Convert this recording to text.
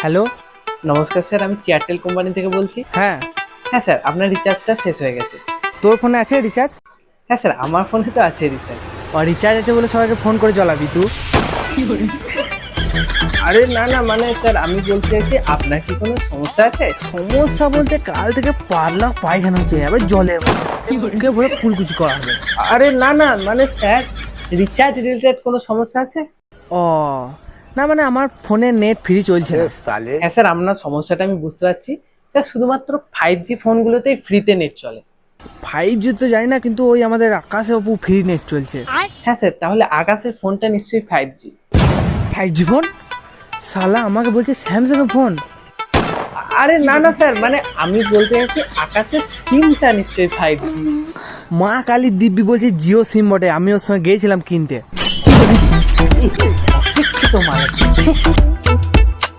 Hello. নমস্কার sir, আমি Airtel company থেকে বলছি। হ্যাঁ, হ্যাঁ স্যার, আপনার রিচার্জটা শেষ হয়ে গেছে। তোর ফোনে আছে রিচার্জ? হ্যাঁ স্যার, আমার ফোনে তো আছে রিচার্জ। রিচার্জ আছে বলে সবাইকে ফোন করে জ্বালাবি তুই? আরে না না, মানে স্যার আমি বলতে চাইছি আপনার কি কোনো সমস্যা আছে? সমস্যা বলতে কাল থেকে পারলা পায়খানা হচ্ছে, এবার জলের মুখে ভরে ফুলকুচি করা হবে। আরে না না, মানে স্যার রিচার্জ রিলেটেড কোনো সমস্যা আছে? ও না, মানে আমার ফোনে নেট ফ্রি চলছে না। হ্যাঁ স্যার, আপনার সমস্যাটা আমি বুঝতে পারছি। স্যার শুধুমাত্র 5G ফোনগুলোতেই ফ্রিতে নেট চলে। 5G তো জানি না, কিন্তু ওই আমাদের আকাশে অপু ফ্রি নেট চলছে। হ্যাঁ স্যার, তাহলে আকাশের ফোনটা নিশ্চয়ই 5G। 5G phone? শালা আমাকে বলছে স্যামসাং এর ফোন। আরে না না স্যার, মানে আমি বলতে চাইছি আকাশের সিমটা নিশ্চয়ই 5G। মা কালী দিব্যি বলছে জিও সিম বটে, আমি ওর সঙ্গে গিয়েছিলাম কিনতে। অশিক্ষিত মানে